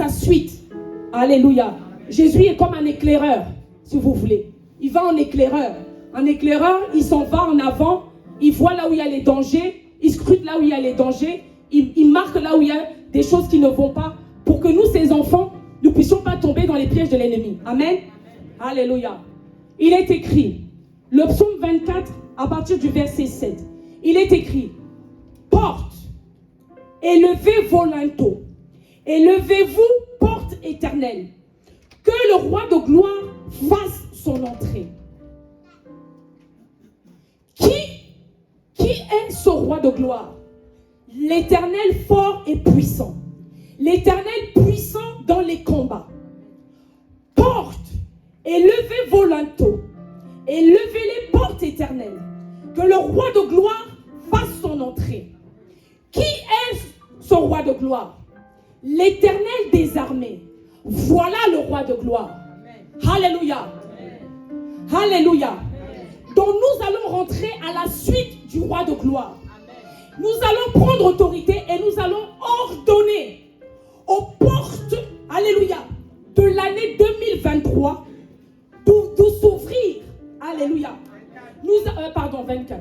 sa suite. Alléluia. Jésus est comme un éclaireur, si vous voulez. Il va en éclaireur. Un éclaireur, il s'en va en avant, il voit là où il y a les dangers, il scrute là où il y a les dangers, il marque là où il y a des choses qui ne vont pas, pour que nous, ses enfants, ne puissions pas tomber dans les pièges de l'ennemi. Amen. Alléluia. Il est écrit, le psaume 24, à partir du verset 7, il est écrit, porte, élevez vos linteaux, élevez-vous, porte éternelle, que le roi de gloire fasse son entrée. Qui est ce roi de gloire? L'Éternel fort et puissant. L'Éternel puissant dans les combats. Porte, élevez vos linteaux, élevez les portes éternelles, que le roi de gloire fasse son entrée. Qui est ce roi de gloire? L'Éternel des armées. Voilà le roi de gloire. Alléluia. Alléluia. Donc nous allons rentrer à la suite du roi de gloire. Nous allons prendre autorité et nous allons ordonner aux portes, alléluia, de l'année 2023 de s'ouvrir. Alléluia. 24.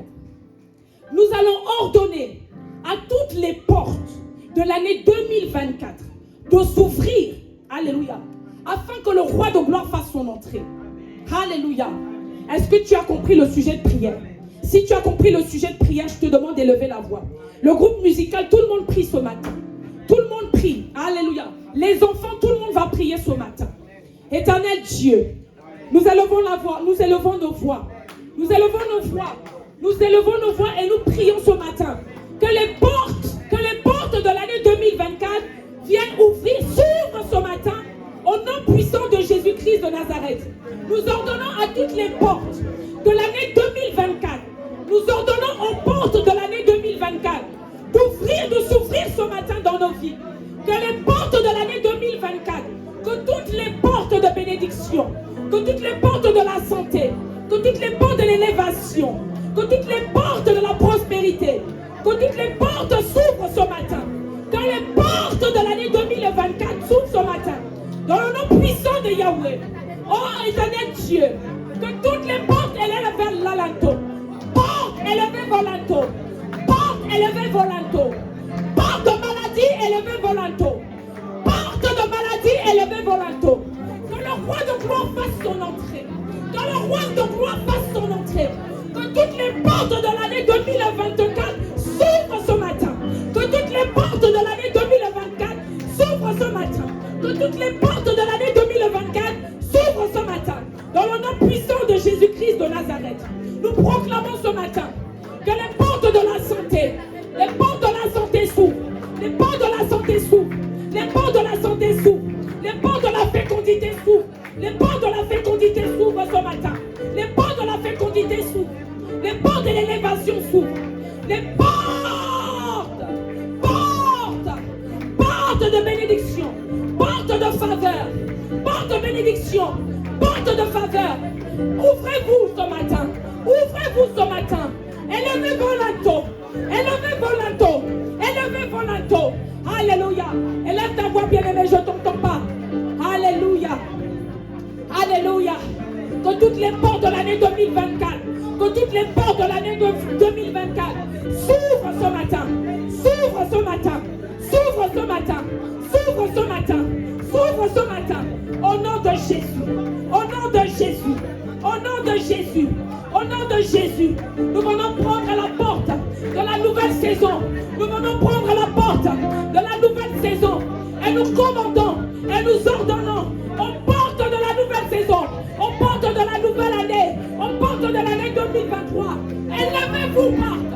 Nous allons ordonner à toutes les portes de l'année 2024 de s'ouvrir. Alléluia. Afin que le roi de gloire fasse son entrée. Alléluia. Est-ce que tu as compris le sujet de prière? Si tu as compris le sujet de prière, je te demande d'élever la voix. Le groupe musical, tout le monde prie ce matin. Tout le monde prie. Alléluia. Les enfants, tout le monde va prier ce matin. Éternel Dieu, nous élevons la voix, nous élevons nos voix. Nous élevons nos voix. Nous élevons nos voix et nous prions ce matin. Que les portes de l'année 2024 viennent ouvrir, s'ouvrent ce matin au nom puissant de Jésus-Christ de Nazareth. Nous ordonnons à toutes les portes de l'année 2024. Nous ordonnons aux portes de l'année 2024 d'ouvrir, de s'ouvrir ce matin dans nos vies. Que les portes de l'année 2024, que toutes les portes de bénédiction, que toutes les portes de la santé, que toutes les portes de l'élévation, que toutes les portes de la prospérité, que toutes les portes s'ouvrent ce matin. Que les portes de l'année 2024 s'ouvrent ce matin. Dans le nom puissant de Yahweh. Oh éternel Dieu, que toutes les portes élèvent vers l'Alanto. Porte élevez vos linteaux. Porte élevez vos linteaux. Porte de maladie élevez vos linteaux. Porte de maladie élevez vos linteaux. Que le roi de gloire fasse son entrée. Que le roi de gloire fasse son entrée. Que toutes les portes de l'année 2024 s'ouvrent ce matin. Que toutes les portes de l'année 2024 s'ouvrent ce matin. Que toutes les portes de l'année 2024 s'ouvrent ce matin. Dans le nom puissant de Jésus-Christ de Nazareth. Nous proclamons ce matin que les portes de la santé, les portes de la santé s'ouvrent. Les portes de la santé s'ouvrent. Les portes de la santé s'ouvrent. Les portes de la fécondité s'ouvrent. Les portes de la fécondité s'ouvrent ce matin. Les portes de la fécondité s'ouvrent. Les portes de l'élévation s'ouvrent. Les portes de bénédiction, portes de faveur, portes de bénédiction, portes de faveur. Ouvrez-vous ce matin. Ouvrez-vous ce matin. Élevez vos linteaux. Élevez vos linteaux. Élevez vos linteaux. Alléluia. Élève ta voix, bien-aimée, je ne t'entends pas. Alléluia. Alléluia. Que toutes les portes de l'année 2024, que toutes les portes de l'année 2024 s'ouvrent ce matin. S'ouvrent ce matin. S'ouvrent ce matin. S'ouvrent ce matin. S'ouvrent ce matin. Au nom de Jésus. Au nom de Jésus. Au nom de Jésus. Au nom de Jésus. Nous venons prendre la porte de la nouvelle saison. Nous venons prendre la porte de la nouvelle saison. Et nous commandons et nous ordonnons aux portes de la nouvelle saison, aux portes de la nouvelle année, aux portes de l'année 2023. Élevez-vous, portes.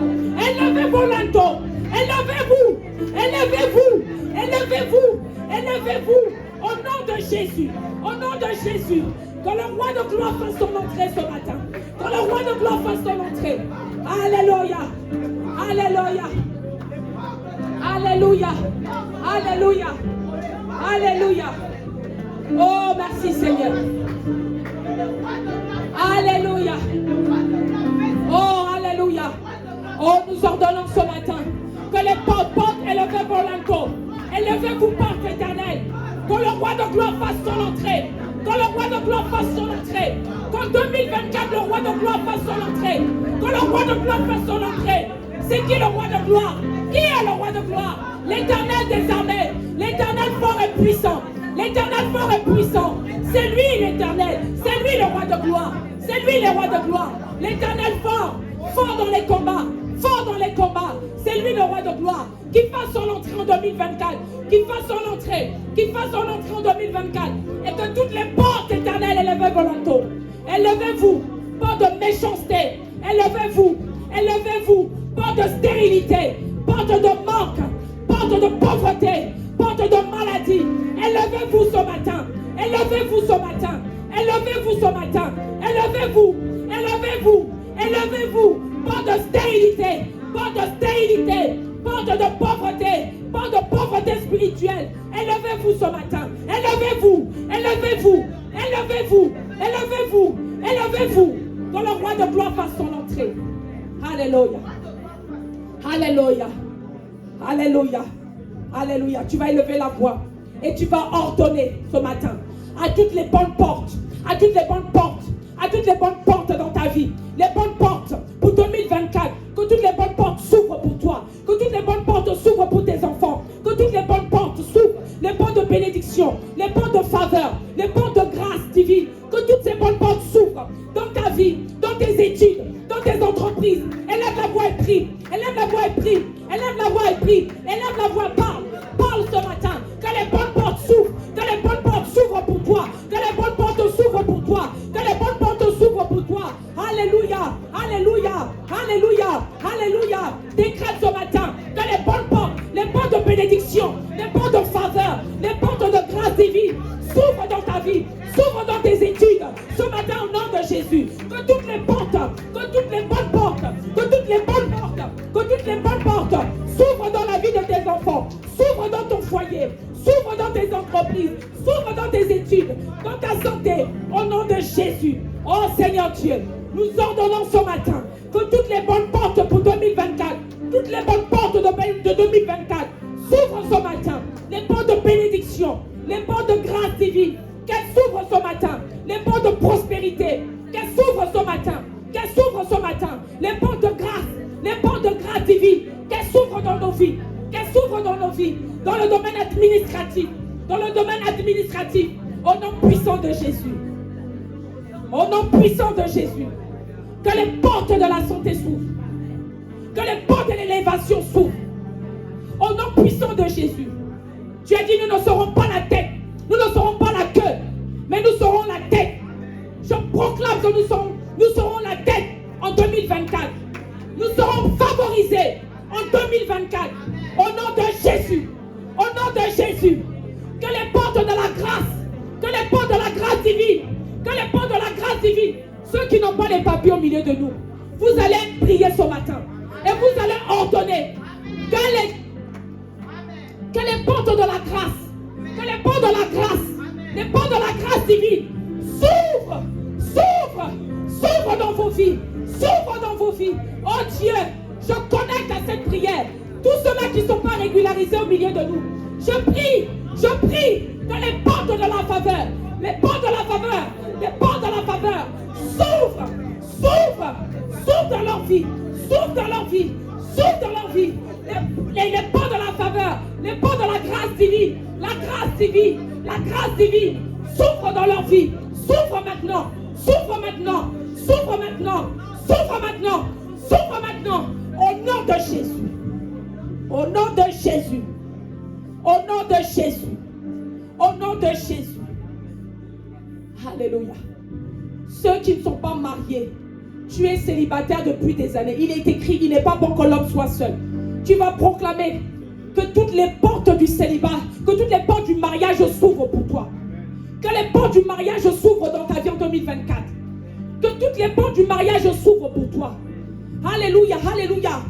Élevez vos linteaux. Élevez-vous. Élevez-vous. Élevez-vous. Élevez-vous. Au nom de Jésus. Au nom de Jésus. Que le roi de gloire fasse son entrée ce matin. Que le roi de gloire fasse son entrée. Alléluia. Alléluia. Alléluia. Alléluia. Alléluia. Oh, merci Seigneur. Alléluia. Oh, alléluia. Oh, nous ordonnons ce matin que les portes élevez vos linteaux. Élevez-vous, porte éternelle. Que le de gloire fasse son entrée. Quand le roi de gloire fasse son entrée. Qu'en 2024, le roi de gloire fasse son entrée. Quand le roi de gloire fasse son entrée. C'est qui le roi de gloire? Qui est le roi de gloire? L'Éternel des armées. L'Éternel fort et puissant. L'Éternel fort et puissant. C'est lui l'Éternel. C'est lui le roi de gloire. C'est lui le roi de gloire. L'Éternel fort. Fort dans les combats. Fort dans les combats. C'est lui le roi de gloire. Qui fasse son entrée en 2024. Qui fasse son entrée. Qui fasse son entrée en 2024. Et que toutes les portes éternelles élevez volonto. Élevez-vous. Porte de méchanceté. Élevez-vous. Élevez-vous. Porte de stérilité. Porte de manque. Porte de pauvreté. Porte de maladie. Élevez-vous ce matin. Élevez-vous ce matin. Élevez-vous ce matin. Élevez-vous. Élevez-vous. Élevez-vous. Porte de stérilité. Porte de stérilité. Porte de pauvreté. Porte de pauvreté spirituelle. Élevez-vous ce matin. Élevez-vous. Élevez-vous. Élevez-vous. Élevez-vous. Élevez-vous. Quand le roi de gloire fasse son entrée. Alléluia. Alléluia. Alléluia. Alléluia. Tu vas élever la voix. Et tu vas ordonner ce matin à toutes les bonnes portes. À toutes les bonnes portes. À toutes les bonnes portes dans ta vie. Les bonnes portes pour 2024. Que toutes les bonnes portes s'ouvrent pour toi. Que toutes les bonnes portes s'ouvrent pour tes enfants. Que toutes les bonnes portes s'ouvrent. Les portes de bénédiction. Les portes de faveur. Les portes de grâce divine. Que toutes ces bonnes portes s'ouvrent dans ta vie. Dans tes études. Dans tes entreprises. Élève la voix et prie. Élève la voix et prie. Élève la voix et prie. Élève la voix, parle. Parle ce matin. Que les bonnes portes s'ouvrent. Que les bonnes portes s'ouvrent pour toi. Que les bonnes portes s'ouvrent pour toi. Que les bonnes portes s'ouvrent pour toi. Alléluia. Alléluia. Alléluia. Alléluia. Décrète ce matin que les portes de bénédiction, les portes de faveur, les portes de grâce divine s'ouvrent dans ta vie. S'ouvrent dans tes études. Ce matin au nom de Jésus. Que toutes les portes, que toutes les bonnes portes, que toutes les bonnes portes, que toutes les bonnes portes s'ouvrent dans la vie de tes enfants. S'ouvrent dans ton foyer. S'ouvre dans tes entreprises, s'ouvre dans tes études, dans ta santé, au nom de Jésus. Oh Seigneur Dieu, nous ordonnons ce matin que toutes les bonnes portes pour 2024, toutes les bonnes portes de 2024 s'ouvrent ce matin. Les portes de bénédiction, les portes de grâce divine, qu'elles s'ouvrent ce matin. Les portes de prospérité, qu'elles s'ouvrent ce matin. Qu'elles s'ouvrent ce matin. Les portes de grâce divine, qu'elles s'ouvrent dans nos vies. Qu'elles s'ouvrent dans nos vies, dans le domaine administratif, au nom puissant de Jésus. Au nom puissant de Jésus. Que les portes de la santé s'ouvrent. Que les portes de l'élévation s'ouvrent. Au nom puissant de Jésus. Tu as dit, nous ne serons pas la tête, nous ne serons pas la queue, mais nous serons la tête. Je proclame que nous serons la tête en 2024. Nous serons favorisés en 2024. Au nom de Jésus. Au nom de Jésus. Que les portes de la grâce. Que les portes de la grâce divine. Que les portes de la grâce divine. Ceux qui n'ont pas les papiers au milieu de nous. Vous allez prier ce matin. Et vous allez ordonner. Que les portes de la grâce. Que les portes de la grâce. Les portes de la grâce divine. S'ouvrent. S'ouvrent. S'ouvrent dans vos vies. S'ouvrent dans vos vies. Oh Dieu. Je connecte à cette prière. Tous ceux-là qui ne sont pas régularisés au milieu de nous. Je prie que les portes de la faveur, les portes de la faveur, les portes de la faveur s'ouvrent, s'ouvrent, s'ouvrent dans leur vie, s'ouvrent dans leur vie, s'ouvrent dans leur vie. Les portes de la faveur, les portes de la grâce divine, la grâce divine s'ouvrent dans leur vie, s'ouvrent maintenant, s'ouvrent maintenant, s'ouvrent maintenant, s'ouvrent maintenant, s'ouvrent maintenant, au nom de Jésus. Au nom de Jésus. Au nom de Jésus. Au nom de Jésus. Alléluia. Ceux qui ne sont pas mariés, tu es célibataire depuis des années. Il est écrit, il n'est pas bon que l'homme soit seul. Tu vas proclamer que toutes les portes du célibat, que toutes les portes du mariage s'ouvrent pour toi. Que les portes du mariage s'ouvrent dans ta vie en 2024. Que toutes les portes du mariage s'ouvrent pour toi. Alléluia, alléluia.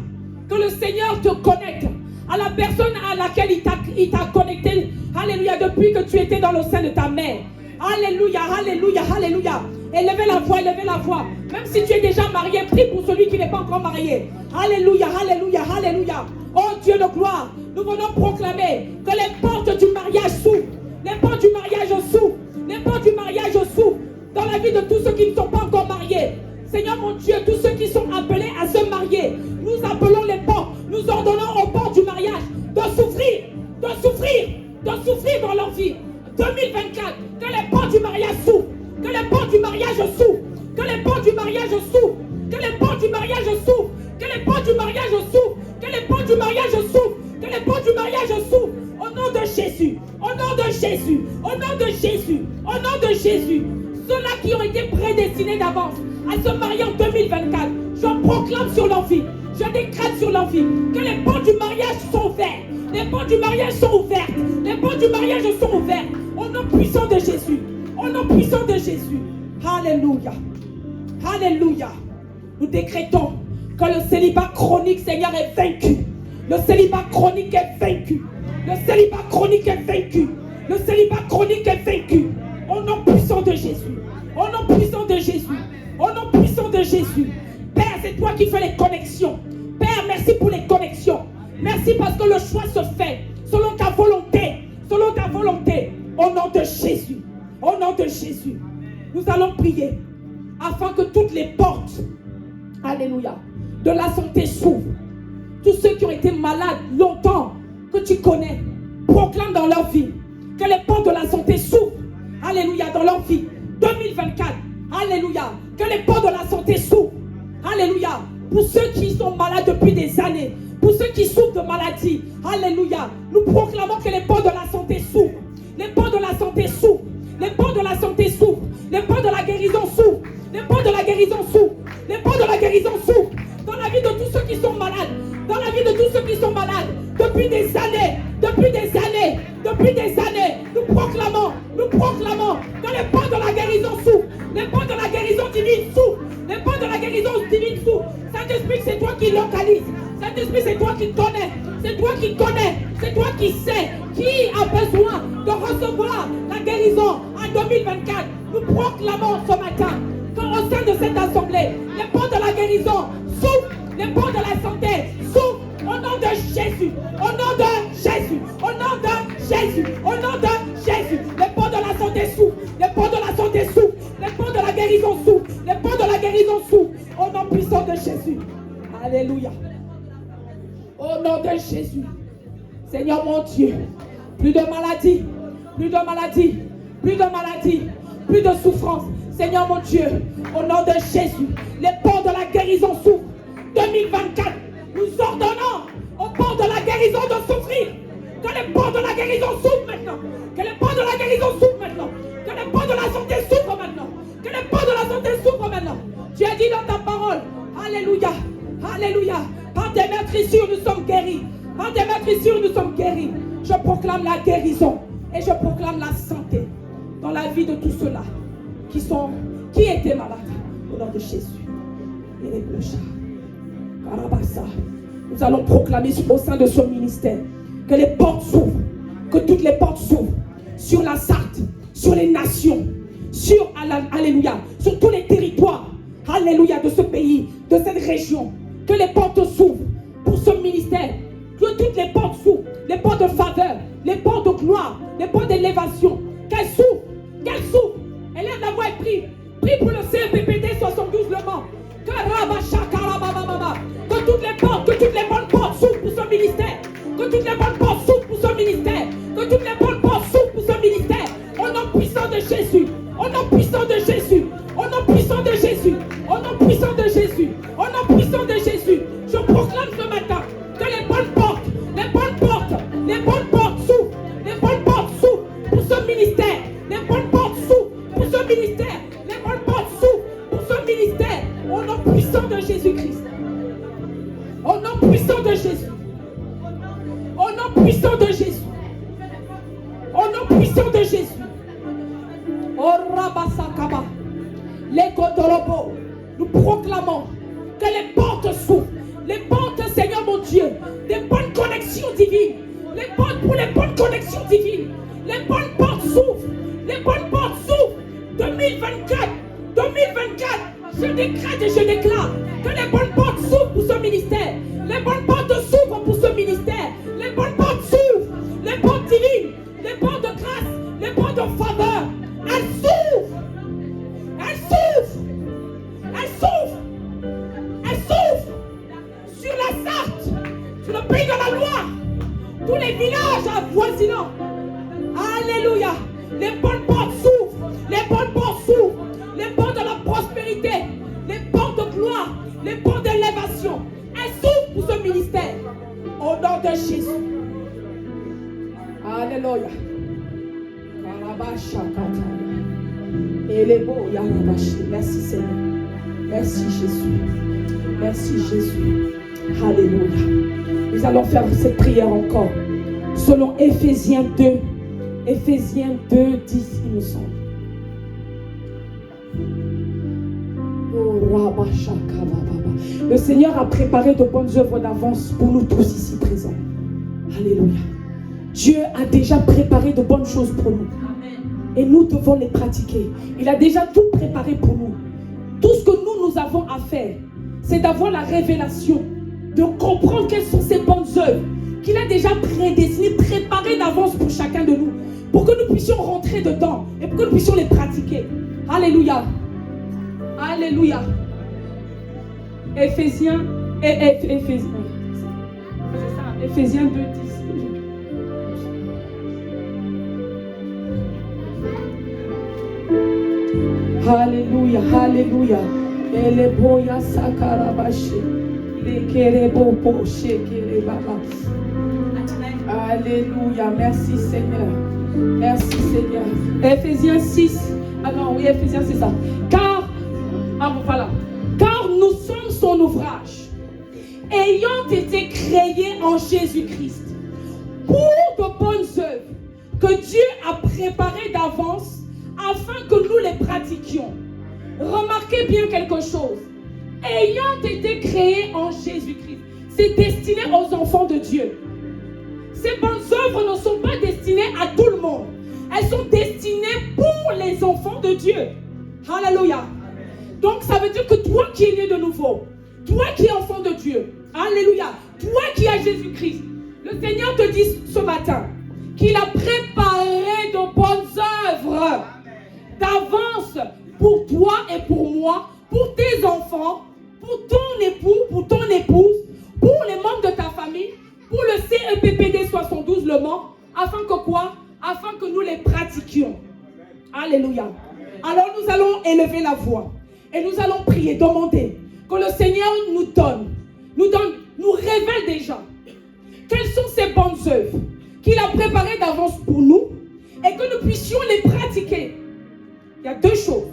Que le Seigneur te connecte à la personne à laquelle il t'a connecté. Alléluia, depuis que tu étais dans le sein de ta mère. Alléluia, alléluia, alléluia. Élevez la voix, élevez la voix. Même si tu es déjà marié, prie pour celui qui n'est pas encore marié. Alléluia, alléluia, alléluia. Oh Dieu de gloire, nous venons proclamer que les portes du mariage s'ouvrent. Les portes du mariage vie de tous ceux qui ne sont pas encore mariés. Seigneur mon Dieu, tous ceux qui sont appelés à se marier, nous appelons les portes, nous ordonnons aux portes du mariage de souffrir dans leur vie. 2024, que les portes du mariage s'ouvrent, que les portes du mariage s'ouvrent, que les portes du mariage s'ouvrent, que les portes du mariage s'ouvrent, que les portes du mariage s'ouvrent, que les portes du mariage s'ouvrent, que les portes du mariage s'ouvrent. Au nom de Jésus, au nom de Jésus, au nom de Jésus, au nom de Jésus. Ceux-là qui ont été prédestinés d'avance à se marier en 2024, je proclame sur leur vie, je décrète sur leur vie que les portes du mariage sont ouvertes. Les portes du mariage sont ouvertes. Les portes du mariage sont ouvertes. Au nom puissant de Jésus. Au nom puissant de Jésus. Alléluia. Alléluia. Nous décrétons que le célibat chronique, Seigneur, est vaincu. Le célibat chronique est vaincu. Le célibat chronique est vaincu. Le célibat chronique est vaincu. Au nom puissant de Jésus. Au nom puissant de Jésus. Au nom puissant de Jésus. Père, c'est toi qui fais les connexions. Père, merci pour les connexions. Merci parce que le choix se fait selon ta volonté. Selon ta volonté. Au nom de Jésus. Au nom de Jésus. Nous allons prier afin que toutes les portes, alléluia, de la santé s'ouvrent. Tous ceux qui ont été malades longtemps, que tu connais, proclame dans leur vie que les portes de la santé s'ouvrent. Alléluia, dans leur vie. 2024. Alléluia. Que les portes de la santé s'ouvrent. Alléluia. Pour ceux qui sont malades depuis des années, pour ceux qui souffrent de maladies. Alléluia. Nous proclamons que les portes de la santé s'ouvrent. Les portes de la santé s'ouvrent. Les portes de la santé s'ouvrent. Les portes de la guérison s'ouvrent. Les portes de la guérison s'ouvrent. Les portes de la guérison s'ouvrent. Dans la vie de tous ceux qui sont malades. Dans la vie de tous ceux qui sont malades. Depuis des années. Depuis des années. Depuis des années. Nous proclamons que les portes de la guérison s'ouvrent. Les portes de la guérison divine s'ouvrent. Les portes de la guérison divine s'ouvrent. Saint-Esprit, c'est toi qui localises. Saint-Esprit, c'est toi qui connais. C'est toi qui connais. C'est toi qui sais qui a besoin de recevoir la guérison en 2024. Nous proclamons ce matin qu'au sein de cette assemblée, les portes de la guérison s'ouvrent. Les portes de la santé s'ouvrent. Au nom de Jésus. Au nom de Jésus. Au nom de Jésus. Au nom de Jésus. Les portes de la santé s'ouvrent. Les portes de la santé s'ouvrent. Les portes de la guérison s'ouvrent. Les portes de la guérison s'ouvrent. Au nom puissant de Jésus. Alléluia. Au nom de Jésus. Seigneur mon Dieu. Plus de maladie. Plus de maladie. Plus de maladie. Plus de souffrance. Seigneur mon Dieu. Au nom de Jésus. Les portes de la guérison s'ouvrent. 2024. Nous ordonnons aux portes de la guérison de s'ouvrir. Que les portes de la guérison s'ouvrent maintenant. Que les portes de la guérison s'ouvrent maintenant. Que les portes de la santé s'ouvrent maintenant. Que les portes de la santé s'ouvrent maintenant. Tu as dit dans ta parole. Alléluia. Alléluia. Par tes meurtrissures, nous sommes guéris. Par tes meurtrissures, nous sommes guéris. Je proclame la guérison. Et je proclame la santé. Dans la vie de tous ceux-là. Qui étaient malades. Au nom de Jésus. Et les blochats. Nous allons proclamer au sein de ce ministère que les portes s'ouvrent, que toutes les portes s'ouvrent sur la Sarthe, sur les nations, sur, alléluia, sur tous les territoires, alléluia, de ce pays, de cette région, que les portes s'ouvrent pour ce ministère, que toutes les portes s'ouvrent, les portes de faveur, les portes de gloire, les portes d'élévation, qu'elles s'ouvrent, qu'elles s'ouvrent. Élève la voix et prie pour le CEPPD 72 Le Mans. Que toutes les bonnes portes s'ouvrent pour ce ministère. Que toutes les bonnes portes s'ouvrent pour ce ministère. Que toutes les bonnes portes s'ouvrent pour ce ministère. Au nom puissant de Jésus. Au nom puissant de Jésus. Au nom puissant de Jésus. Au nom puissant de Jésus. Au nom puissant de Jésus. Je proclame ce matin que les bonnes portes s'ouvrent. Les bonnes portes s'ouvrent pour ce ministère. Les bonnes portes s'ouvrent pour ce ministère. Les bonnes portes s'ouvrent pour ce ministère. Au nom puissant de Jésus-Christ. Au nom puissant de Jésus. Au nom puissant de Jésus. Au nom puissant de Jésus. Au Rabasakaba. Les Kotorobo. Nous proclamons que les portes s'ouvrent. Les portes, Seigneur mon Dieu, des bonnes connexions divines. Les portes pour les bonnes connexions divines. Les bonnes portes s'ouvrent. Les bonnes portes s'ouvrent. 2024. 2024. Je décrète et je déclare que les bonnes portes s'ouvrent pour ce ministère. Les bonnes portes s'ouvrent pour ce ministère. Les bonnes portes s'ouvrent. Les portes divines. Les portes de grâce. Les portes de faveur. Elles s'ouvrent. Elles Alléluia. Les bonnes portes s'ouvrent. Les bonnes portes s'ouvrent. Les portes de la prospérité. Les portes de gloire. Les portes d'élévation. Elles s'ouvrent pour ce ministère. Au nom de Jésus. Alléluia. Merci Seigneur. Merci Jésus. Merci Jésus. Alléluia. Nous allons faire cette prière encore. Selon Éphésiens 2. Éphésiens 2, 10, il me semble. Le Seigneur a préparé de bonnes œuvres d'avance pour nous tous ici présents. Alléluia. Dieu a déjà préparé de bonnes choses pour nous. Et nous devons les pratiquer. Il a déjà tout préparé pour nous. Tout ce que nous avons à faire, c'est d'avoir la révélation, de comprendre quelles sont ces bonnes œuvres qu'il a déjà prédestinées, préparées d'avance pour chacun de nous, pour que nous puissions rentrer dedans et pour que nous puissions les pratiquer. Alléluia. Alléluia. Éphésiens 2, 10. Alléluia, alléluia. Eleboya sakarabashi. Lekerebo shekerebaba. Alléluia, merci Seigneur. Merci Seigneur. Éphésiens 6. Ah non, oui, Éphésiens c'est ça. Car nous sommes son ouvrage, ayant été créés en Jésus-Christ pour de bonnes œuvres que Dieu a préparées d'avance afin que nous les pratiquions. Remarquez bien quelque chose. Ayant été créés en Jésus-Christ, c'est destiné aux enfants de Dieu. Ces bonnes œuvres ne sont pas destinées à tout le monde. Elles sont destinées pour les enfants de Dieu. Alléluia. Donc ça veut dire que toi qui es né de nouveau, toi qui es enfant de Dieu, alléluia, toi qui as Jésus-Christ, le Seigneur te dit ce matin qu'il a préparé de bonnes œuvres d'avance pour toi et pour moi, pour tes enfants, pour ton époux, pour ton épouse, pour les membres de ta famille, pour le CEPPD 72 Le Mans, afin que quoi? Afin que nous les pratiquions. Alléluia. Alors nous allons élever la voix et nous allons prier, demander que le Seigneur nous révèle déjà quelles sont ces bonnes œuvres qu'il a préparées d'avance pour nous et que nous puissions les pratiquer. Il y a deux choses.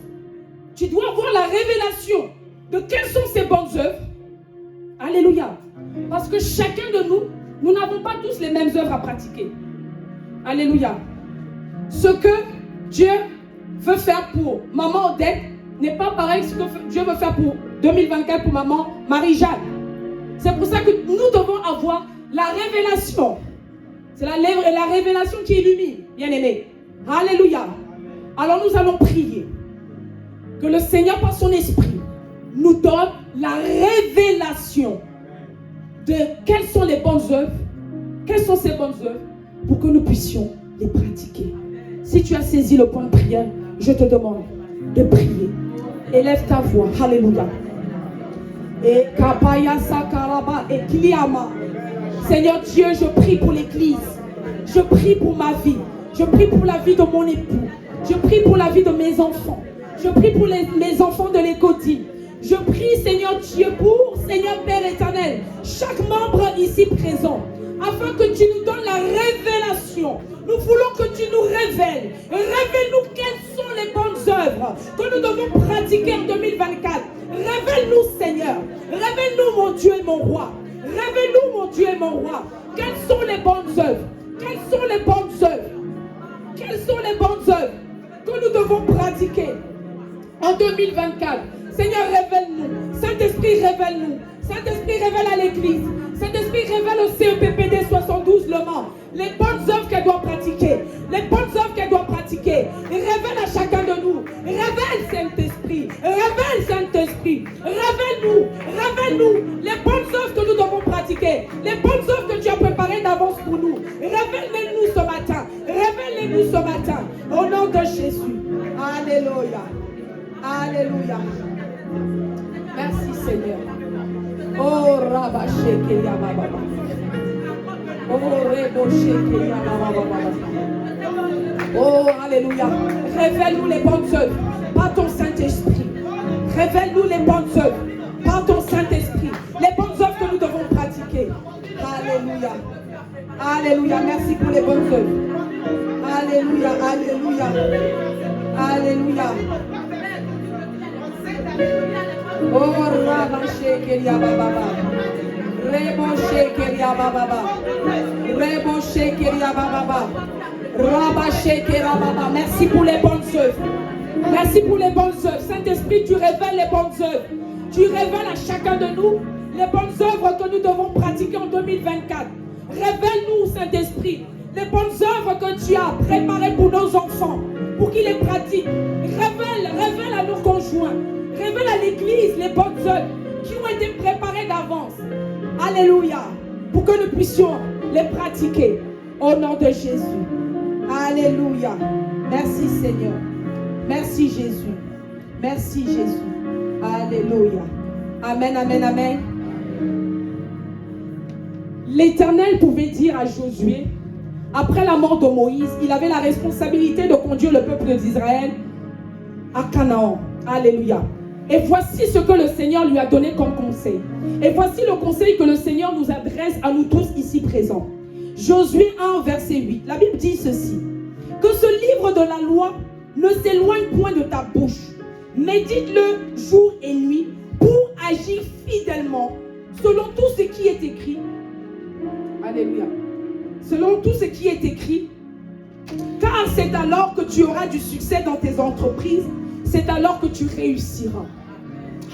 Tu dois avoir la révélation de quelles sont ces bonnes œuvres. Alléluia. Parce que chacun de nous, nous n'avons pas tous les mêmes œuvres à pratiquer. Alléluia. Ce que Dieu veut faire pour maman Odette n'est pas pareil que ce que Dieu veut faire pour 2024 pour maman Marie-Jeanne. C'est pour ça que nous devons avoir la révélation. C'est la révélation qui illumine, bien-aimé. Alléluia. Alors nous allons prier que le Seigneur par son esprit nous donne la révélation de quelles sont les bonnes œuvres, quelles sont ces bonnes œuvres pour que nous puissions les pratiquer. Si tu as saisi le point de prière, je te demande de prier. Élève ta voix. Alléluia. Et Kapaya Sakaraba et Kliama. Seigneur Dieu, je prie pour l'église. Je prie pour ma vie. Je prie pour la vie de mon époux. Je prie pour la vie de mes enfants. Je prie pour mes enfants de l'écotine. Je prie, Seigneur Dieu, pour, Seigneur Père éternel, chaque membre ici présent, afin que tu nous donnes la révélation. Nous voulons que tu nous révèles. Révèle-nous quelles sont les bonnes œuvres que nous devons pratiquer en 2024. Révèle-nous, Seigneur. Révèle-nous, mon Dieu et mon roi. Révèle-nous, mon Dieu et mon roi. Quelles sont les bonnes œuvres? Quelles sont les bonnes œuvres? Quelles sont les bonnes œuvres que nous devons pratiquer en 2024? Seigneur, révèle-nous. Saint-Esprit, révèle-nous. Saint-Esprit, révèle à l'Église. Saint-Esprit, révèle au CEPPD 72 Le Mans les bonnes œuvres qu'elle doit pratiquer. Les bonnes œuvres qu'elle doit pratiquer. Révèle à chacun de nous. Révèle, Saint-Esprit. Révèle, Saint-Esprit. Révèle-nous. Révèle-nous les bonnes œuvres que nous devons pratiquer. Les bonnes œuvres que tu as préparées d'avance pour nous. Révèle-les-nous ce matin. Révèle-les-nous ce matin. Au nom de Jésus. Alléluia. Alléluia. Merci Seigneur. Oh Rabaché Kiyama. Oh Rebo Sheke Yama. Oh, alléluia. Révèle-nous les bonnes œuvres par ton Saint-Esprit. Révèle-nous les bonnes œuvres par ton Saint-Esprit. Les bonnes œuvres que nous devons pratiquer. Alléluia. Alléluia. Merci pour les bonnes œuvres. Alléluia. Alléluia. Alléluia. Oh, Rabaché Keria Baba. Reboché Keria Baba. Reboché Keria Baba. Rabaché Keria Baba. Merci pour les bonnes œuvres. Merci pour les bonnes œuvres. Saint-Esprit, tu révèles les bonnes œuvres. Tu révèles à chacun de nous les bonnes œuvres que nous devons pratiquer en 2024. Révèle-nous, Saint-Esprit, les bonnes œuvres que tu as préparées pour nos enfants, pour qu'ils les pratiquent. Révèle à nos conjoints. Révèle à l'Église les bonnes œuvres qui ont été préparées d'avance. Alléluia. Pour que nous puissions les pratiquer au nom de Jésus. Alléluia. Merci Seigneur. Merci Jésus. Merci Jésus. Alléluia. Amen, amen, amen. L'Éternel pouvait dire à Josué, après la mort de Moïse, il avait la responsabilité de conduire le peuple d'Israël à Canaan. Alléluia. Et voici ce que le Seigneur lui a donné comme conseil. Et voici le conseil que le Seigneur nous adresse à nous tous ici présents. Josué 1, verset 8. La Bible dit ceci. Que ce livre de la loi ne s'éloigne point de ta bouche. Médite-le jour et nuit pour agir fidèlement selon tout ce qui est écrit. Alléluia. Selon tout ce qui est écrit. Car c'est alors que tu auras du succès dans tes entreprises. C'est alors que tu réussiras.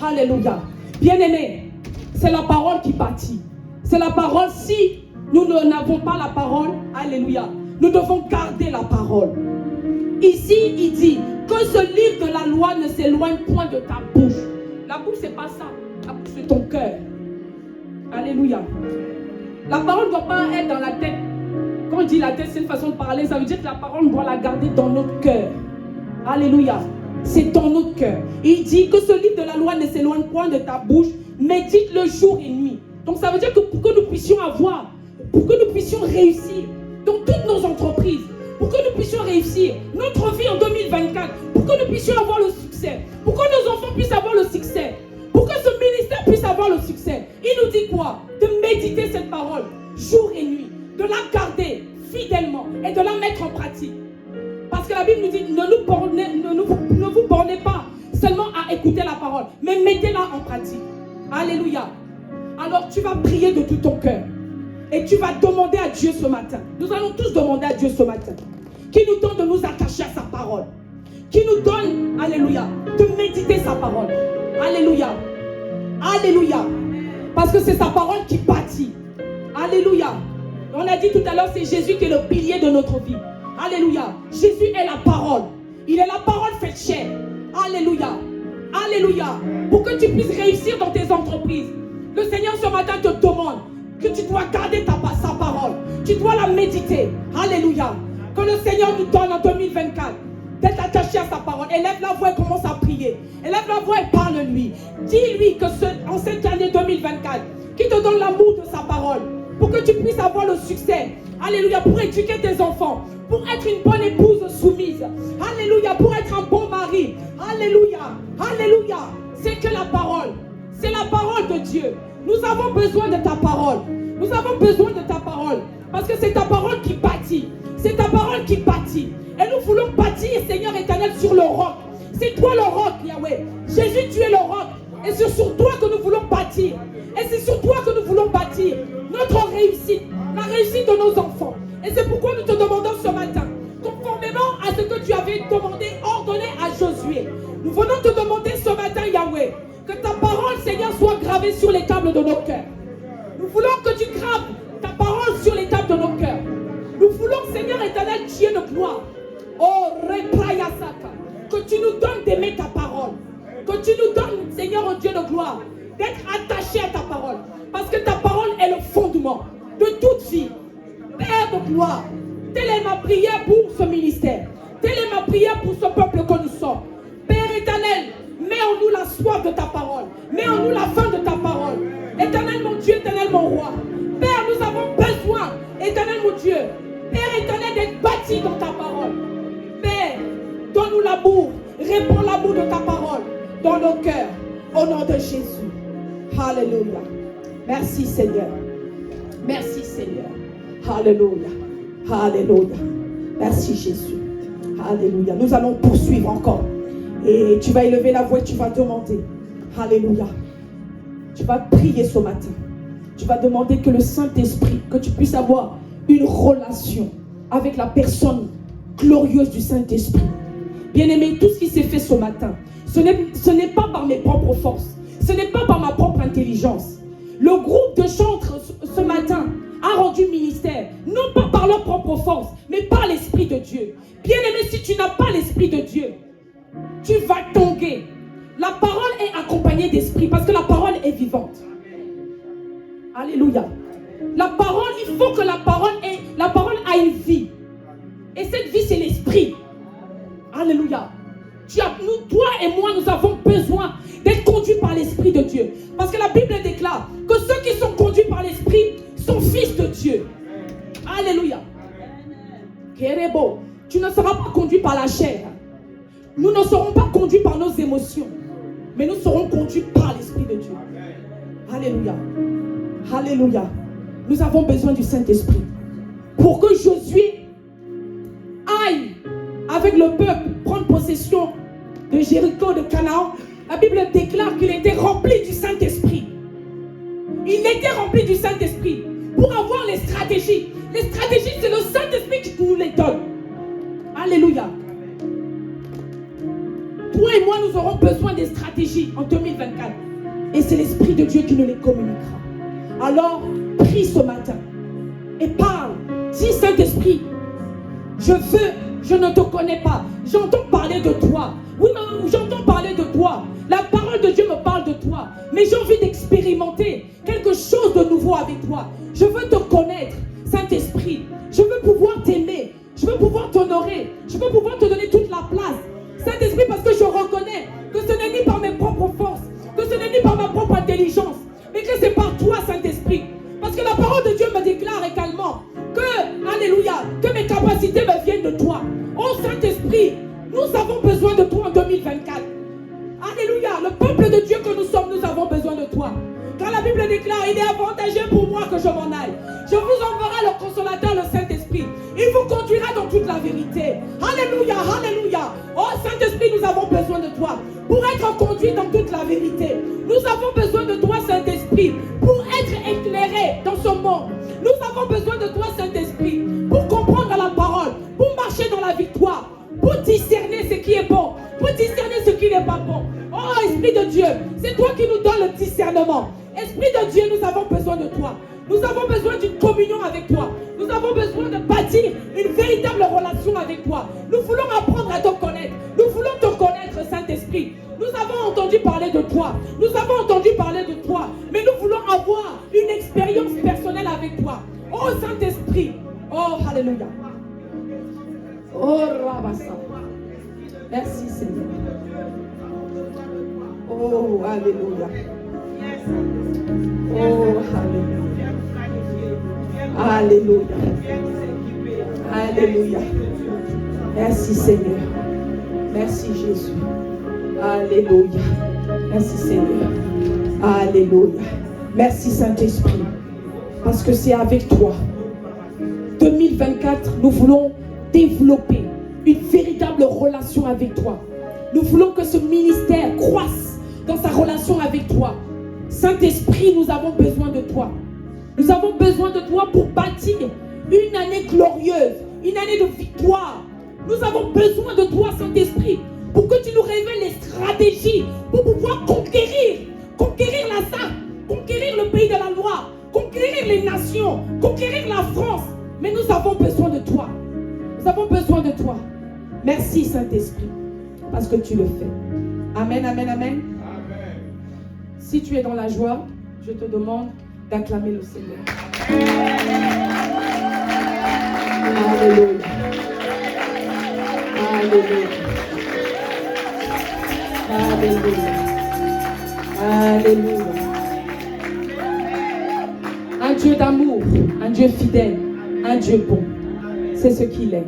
Alléluia. Bien-aimé, c'est la parole qui bâtit. C'est la parole. Si nous n'avons pas la parole, alléluia, nous devons garder la parole. Ici, il dit que ce livre de la loi ne s'éloigne point de ta bouche. La bouche, c'est pas ça. La bouche, c'est ton cœur. Alléluia. La parole ne doit pas être dans la tête. Quand on dit la tête, c'est une façon de parler. Ça veut dire que la parole, on doit la garder dans notre cœur. Alléluia. C'est dans notre cœur. Il dit que ce livre de la loi ne s'éloigne point de ta bouche. Médite-le jour et nuit. Donc ça veut dire que pour que nous puissions avoir, pour que nous puissions réussir dans toutes nos entreprises, pour que nous puissions réussir notre vie en 2024, pour que nous puissions avoir le succès, pour que nos enfants puissent avoir le succès, pour que ce ministère puisse avoir le succès, il nous dit quoi? De méditer cette parole jour et nuit, de la garder fidèlement et de la mettre en pratique. Parce que la Bible nous dit, ne vous bornez pas seulement à écouter la parole, mais mettez-la en pratique. Alléluia. Alors tu vas prier de tout ton cœur. Et tu vas demander à Dieu ce matin. Nous allons tous demander à Dieu ce matin. Qui nous donne de nous attacher à sa parole. Qui nous donne, alléluia, de méditer sa parole. Alléluia. Alléluia. Parce que c'est sa parole qui bâtit. Alléluia. On a dit tout à l'heure, c'est Jésus qui est le pilier de notre vie. Alléluia. Jésus est la parole. Il est la parole faite chair. Alléluia. Alléluia. Pour que tu puisses réussir dans tes entreprises. Le Seigneur ce matin te demande que tu dois garder sa parole. Tu dois la méditer. Alléluia. Que le Seigneur nous donne en 2024 d'être attaché à sa parole. Élève la voix et commence à prier. Élève la voix et parle-lui. Dis-lui que en cette année 2024, qu'il te donne l'amour de sa parole. Pour que tu puisses avoir le succès. Alléluia. Pour éduquer tes enfants. Pour être une bonne épouse soumise. Alléluia. Pour être un bon mari. Alléluia. Alléluia. C'est que la parole. C'est la parole de Dieu. Nous avons besoin de ta parole. Nous avons besoin de ta parole. Parce que c'est ta parole qui bâtit. C'est ta parole qui bâtit. Et nous voulons bâtir, Seigneur éternel, sur le roc. C'est toi le roc, Yahweh. Jésus, tu es le roc. Et c'est sur toi que nous voulons bâtir. Et c'est sur toi que nous voulons bâtir notre réussite. La réussite de nos enfants. Et c'est pourquoi nous te demandons ce matin, conformément à ce que tu avais demandé, ordonné à Josué. Nous venons te demander ce matin, Yahweh, que ta parole, Seigneur, soit gravée sur les tables de nos cœurs. Nous voulons que tu graves ta parole sur les tables de nos cœurs. Nous voulons, Seigneur éternel, Dieu de gloire. Oh, Reprayasaka, que tu nous donnes d'aimer ta parole. Que tu nous donnes, Seigneur, oh Dieu de gloire, d'être attaché à ta parole. Parce que ta parole est le fondement de toute vie. Père de gloire, telle est ma prière pour ce ministère. Telle est ma prière pour ce peuple que nous sommes. Père éternel, mets en nous la soif de ta parole. Mets en nous la faim de ta parole. Éternel mon Dieu, éternel mon roi. Père, nous avons besoin, éternel mon Dieu, Père éternel, d'être bâti dans ta parole. l'amour. Répands l'amour de ta parole dans nos cœurs. Au nom de Jésus. Alléluia. Merci Seigneur. Merci Seigneur. Alléluia. Alléluia. Merci Jésus. Alléluia. Nous allons poursuivre encore. Et tu vas élever la voix et tu vas demander. Alléluia. Tu vas prier ce matin. Tu vas demander que le Saint-Esprit, que tu puisses avoir une relation avec la personne glorieuse du Saint-Esprit. Bien-aimé, tout ce qui s'est fait ce matin, ce n'est pas par mes propres forces. Ce n'est pas par ma propre intelligence. Le groupe de chantres ce matin a rendu ministère, non pas par leur propre force, mais par l'Esprit de Dieu. Bien-aimé, si tu n'as pas l'Esprit de Dieu, tu vas tomber. La parole est accompagnée d'esprit parce que la parole est vivante. Alléluia. La parole, il faut que la parole a une vie. Et cette vie, c'est l'esprit. Alléluia. Toi et moi, nous avons besoin d'être conduits par l'Esprit de Dieu. Parce que la Bible déclare que ceux qui sont conduits par l'Esprit sont fils de Dieu. Alléluia. Kérébo, tu ne seras pas conduit par la chair. Nous ne serons pas conduits par nos émotions. Mais nous serons conduits par l'Esprit de Dieu. Alléluia. Alléluia. Nous avons besoin du Saint-Esprit. Pour que Josué aille avec le peuple prendre possession de Jéricho, de Canaan, la Bible déclare qu'il était rempli du Saint-Esprit. Il était rempli du Saint-Esprit pour avoir les stratégies. Les stratégies, c'est le Saint-Esprit qui nous les donne. Alléluia. Toi et moi, nous aurons besoin des stratégies en 2024. Et c'est l'Esprit de Dieu qui nous les communiquera. Alors, prie ce matin et parle. Dis, Saint-Esprit, je ne te connais pas. J'entends parler de toi. Oui, j'entends parler de toi. La parole de Dieu me parle de toi. Mais j'ai envie d'expérimenter quelque chose de nouveau avec toi. Je veux te connaître, Saint-Esprit. Je veux pouvoir t'aimer. Je veux pouvoir t'honorer. Je veux pouvoir te donner toute la place. Saint-Esprit, parce que je reconnais que ce n'est ni par mes propres forces, que ce n'est ni par ma propre intelligence, mais que c'est par toi, Saint-Esprit. Parce que la parole de Dieu me déclare également que, alléluia, que mes capacités me viennent de toi. Oh Saint-Esprit, nous avons besoin de toi en 2024. Alléluia, le peuple de Dieu que nous sommes, nous avons besoin de toi. Car la Bible déclare, il est avantageux pour moi que je m'en aille. Je vous enverrai le consolateur, le Saint-Esprit. Il vous conduira dans toute la vérité. Alléluia, alléluia. Oh Saint-Esprit, nous avons besoin de toi pour être conduits dans toute la vérité. Nous avons besoin de toi, Saint-Esprit, pour être éclairés dans ce monde. Nous avons besoin de toi, Saint-Esprit, pour comprendre la parole, pour marcher dans la victoire, pour discerner ce qui est bon, pour discerner ce qui n'est pas bon. Oh Esprit de Dieu, c'est toi qui nous donnes le discernement. Esprit de Dieu, nous avons besoin de toi. Nous avons besoin d'une communion avec toi. Nous avons besoin de bâtir une véritable relation avec toi. Nous voulons apprendre à te connaître. Nous voulons te connaître, Saint-Esprit. Nous avons entendu parler de toi. Nous avons entendu parler de toi. Mais nous voulons avoir une expérience personnelle avec toi. Oh Saint-Esprit. Oh, alléluia. Oh, Rabassa. Merci, Seigneur. Oh, alléluia. Oh, alléluia. Alléluia. Alléluia. Merci, Seigneur. Merci, Jésus. Alléluia. Merci, Seigneur. Alléluia. Merci, Saint-Esprit. Parce que c'est avec toi. 2024, nous voulons développer une véritable relation avec toi. Nous voulons que ce ministère croisse dans sa relation avec toi. Saint-Esprit, nous avons besoin de toi. Nous avons besoin de toi pour bâtir une année glorieuse, une année de victoire. Nous avons besoin de toi, Saint-Esprit, pour que tu nous révèles les stratégies pour pouvoir conquérir la ZAC, conquérir le pays de la loi, conquérir les nations, conquérir la France. Mais nous avons besoin de toi. Nous avons besoin de toi. Merci, Saint-Esprit, parce que tu le fais. Amen, amen, amen. Si tu es dans la joie, je te demande d'acclamer le Seigneur. Alléluia. Alléluia. Alléluia. Alléluia. Un Dieu d'amour, un Dieu fidèle, un Dieu bon. C'est ce qu'il est.